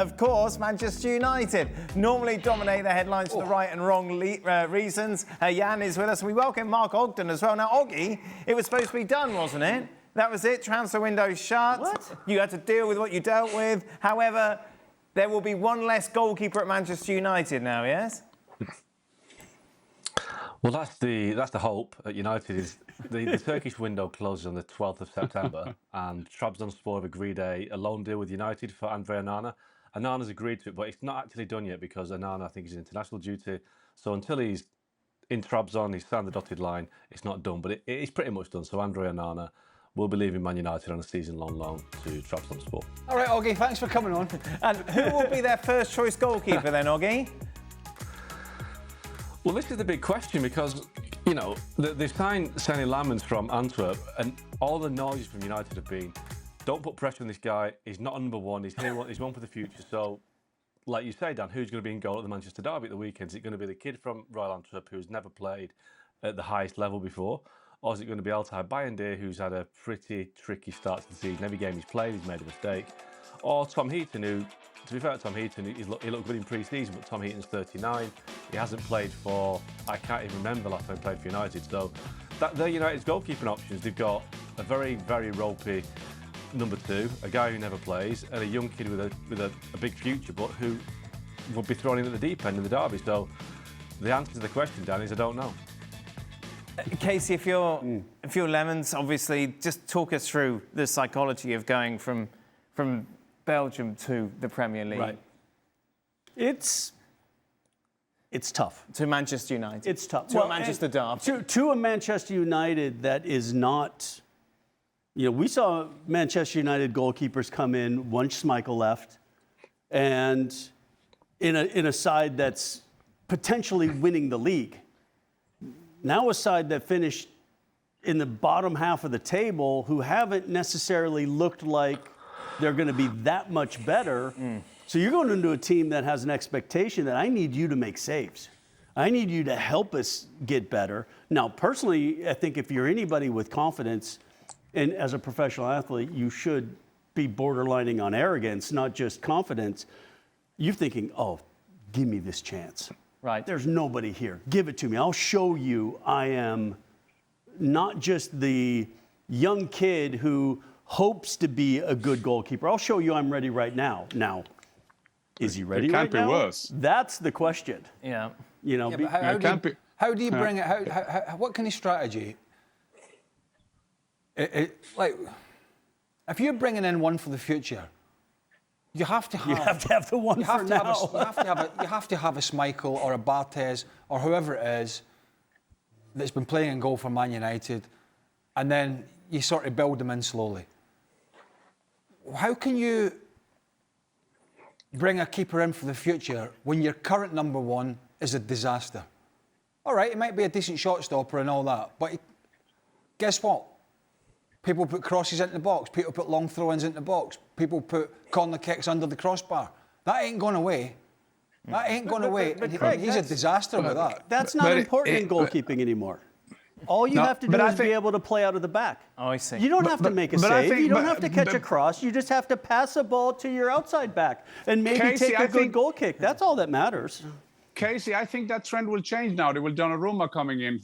of course, Manchester United normally dominate the headlines for the right and wrong reasons. Jan is with us, and we welcome Mark Ogden as well. Now, Oggy, it was supposed to be done, wasn't it? That was it. Transfer window shut. What? You had to deal with what you dealt with. However, there will be one less goalkeeper at Manchester United now, yes? Well, that's the hope at United. Is the Turkish window closes on the 12th of September, and Trabzonspor have agreed a loan deal with United for Andre Onana. Onana's agreed to it, but it's not actually done yet because Onana, I think, is international duty. So until he's in Trabzon, he's signed the dotted line, it's not done. But it's pretty much done. So Andre Onana will be leaving Man United on a season-long loan to Trabzonspor. All right, Oggy, thanks for coming on. And who will be their first choice goalkeeper then, Oggy? Well, this is the big question because, you know, they've signed Senne Lammens from Antwerp, and all the noise from United have been, don't put pressure on this guy, he's not a number one, he's here, he's one for the future. So, like you say, Dan, who's going to be in goal at the Manchester Derby at the weekend? Is it going to be the kid from Royal Antwerp who's never played at the highest level before? Or is it going to be Altay Bayındır, who's had a pretty tricky start to the season? Every game he's played, he's made a mistake. Or Tom Heaton, who, to be fair to Tom Heaton, he looked good in pre-season, but Tom Heaton's 39. He hasn't played for, I can't even remember the last time he played for United. So they're United's goalkeeping options. They've got a very, very ropey number two, a guy who never plays, and a young kid with a big future, but who will be thrown in at the deep end in the derby. So the answer to the question, Dan, is I don't know. Casey, if you're Lammens, obviously, just talk us through the psychology of going from Belgium to the Premier League. Right. It's tough. To Manchester United. It's tough. To a Manchester Derby. To a Manchester United that is not... You know, we saw Manchester United goalkeepers come in once Schmeichel left, and in a side that's potentially winning the league. Now a side that finished in the bottom half of the table who haven't necessarily looked like they're going to be that much better. So you're going into a team that has an expectation that I need you to make saves. I need you to help us get better. Now, personally, I think if you're anybody with confidence, and as a professional athlete, you should be borderlining on arrogance, not just confidence. You're thinking, oh, give me this chance. Right. There's nobody here. Give it to me. I'll show you I am not just the young kid who hopes to be a good goalkeeper. I'll show you I'm ready right now. Now, is he ready right now? It can't be worse. That's the question. Yeah. You know, how do you bring it? What kind of strategy? Like, if you're bringing in one for the future, you have to have the one for now. You have to have a Schmeichel or a Barthez or whoever it is that's been playing in goal for Man United, and then you sort of build them in slowly. How can you bring a keeper in for the future when your current number one is a disaster? All right, it might be a decent shot stopper and all that, but guess what? People put crosses into the box. People put long throw-ins into the box. People put corner kicks under the crossbar. That ain't going away. That ain't going away. But Craig, he's a disaster with that. That's not important in goalkeeping anymore. All you have to do is be able to play out of the back. Oh, I see. You don't have to make a save. You don't have to catch a cross. You just have to pass a ball to your outside back and maybe take a good goal kick. That's all that matters. Casey, I think that trend will change now. There will Donnarumma coming in.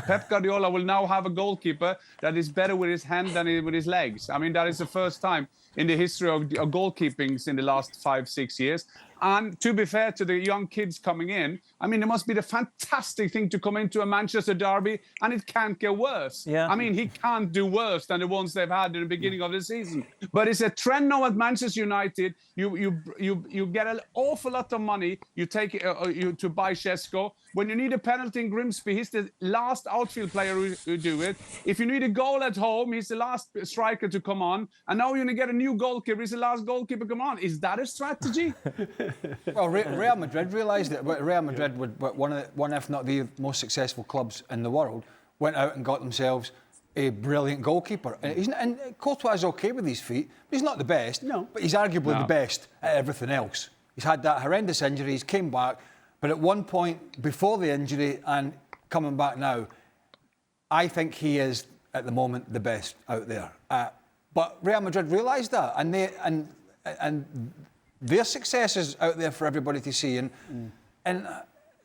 Pep Guardiola will now have a goalkeeper that is better with his hand than with his legs. I mean, that is the first time in the history of goalkeeping in the last 5-6 years. And to be fair to the young kids coming in, I mean, it must be the fantastic thing to come into a Manchester derby, and it can't get worse. Yeah. I mean, he can't do worse than the ones they've had in the beginning of the season. But it's a trend now at Manchester United. You get an awful lot of money. You take to buy Šeško. When you need a penalty in Grimsby, he's the last outfield player who do it. If you need a goal at home, he's the last striker to come on. And now you're going to get a new goalkeeper. He's the last goalkeeper to come on. Is that a strategy? Well, Real Madrid realised it. Real Madrid, one if not the most successful clubs in the world, went out and got themselves a brilliant goalkeeper. And Courtois is okay with his feet, but he's not the best. No. But he's arguably the best at everything else. He's had that horrendous injury. He's came back. But at one point before the injury and coming back now, I think he is at the moment the best out there. But Real Madrid realised that, and their success is out there for everybody to see. And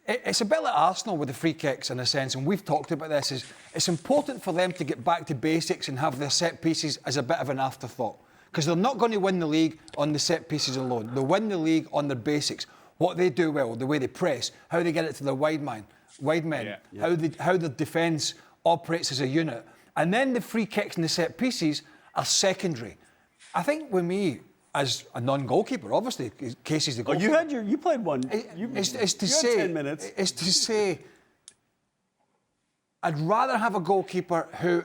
it's a bit like Arsenal with the free kicks in a sense, and we've talked about this, is it's important for them to get back to basics and have their set pieces as a bit of an afterthought. Because they're not going to win the league on the set pieces alone. They'll win the league on their basics. What they do well, the way they press, how they get it to their wide men, how the defence operates as a unit. And then the free kicks and the set pieces are secondary. I think with me, as a non-goalkeeper, obviously, Casey's the goalkeeper. You played one. It's to you say, had 10 minutes. It's to say, I'd rather have a goalkeeper who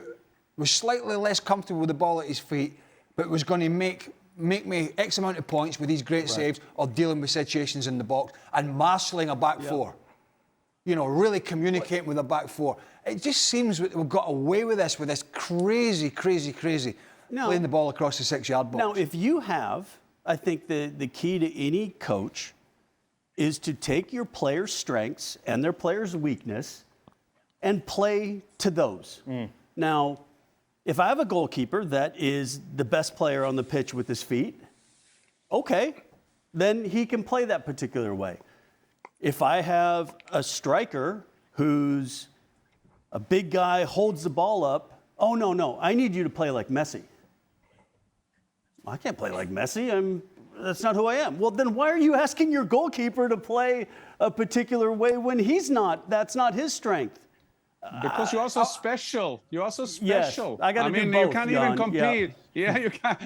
was slightly less comfortable with the ball at his feet, but was going to make me X amount of points with these great saves or dealing with situations in the box and marshalling a back four. You know, really communicating with a back four. It just seems that we've got away with this crazy playing the ball across the 6-yard box. Now, if you have, I think the key to any coach is to take your players' strengths and their players' weakness and play to those. Now, if I have a goalkeeper that is the best player on the pitch with his feet, okay, then he can play that particular way. If I have a striker who's a big guy, holds the ball up, oh, no, I need you to play like Messi. I can't play like Messi. That's not who I am. Well, then why are you asking your goalkeeper to play a particular way when that's not his strength? Because you're also special. You're also special. Yes, I got to do both, you can't Jan. even compete. Yeah, you can't.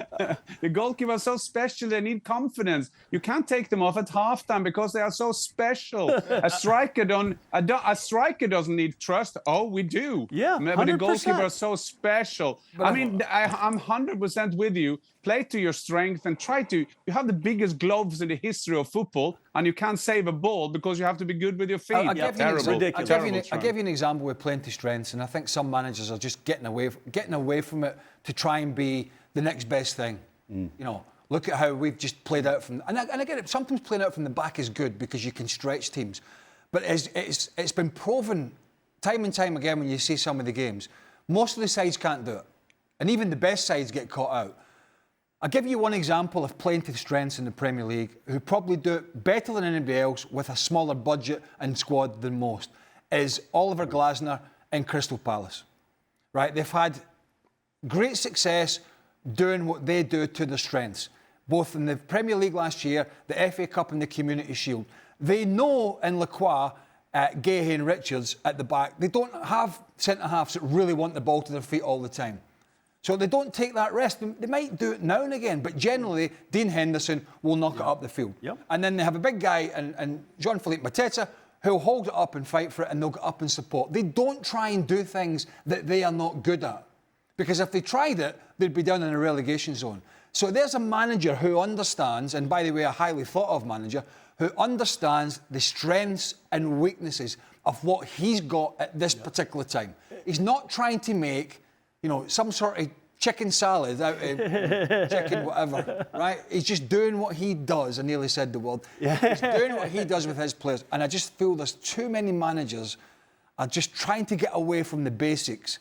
The goalkeepers are so special. They need confidence. You can't take them off at halftime because they are so special. A striker doesn't need trust. Oh, we do. Yeah, but the 100%. goalkeeper are so special. I'm 100% with you. Play to your strength and try to. You have the biggest gloves in the history of football, and you can't save a ball because you have to be good with your feet. I'll give you an example with playing to strengths, and I think some managers are just getting away from it to try and be the next best thing. You know, look at how we've just played out from, and I get it. Sometimes playing out from the back is good because you can stretch teams, but it's been proven time and time again when you see some of the games, most of the sides can't do it, and even the best sides get caught out. I'll give you one example of playing to strengths in the Premier League who probably do it better than anybody else with a smaller budget and squad than most, is Oliver Glasner in Crystal Palace. Right? They've had great success doing what they do to their strengths, both in the Premier League last year, the FA Cup and the Community Shield. They know in Lacroix, Gahey and Richards at the back, they don't have centre-halves that really want the ball to their feet all the time. So they don't take that risk. They might do it now and again, but generally, Dean Henderson will knock it up the field. Yep. And then they have a big guy, and Jean-Philippe Mateta, who'll hold it up and fight for it, and they'll get up and support. They don't try and do things that they are not good at. Because if they tried it, they'd be down in a relegation zone. So there's a manager who understands, and by the way, a highly thought of manager, who understands the strengths and weaknesses of what he's got at this particular time. He's not trying to make, you know, some sort of chicken salad out of chicken whatever, right? He's just doing what he does. I nearly said the word. He's doing what he does with his players. And I just feel there's too many managers are just trying to get away from the basics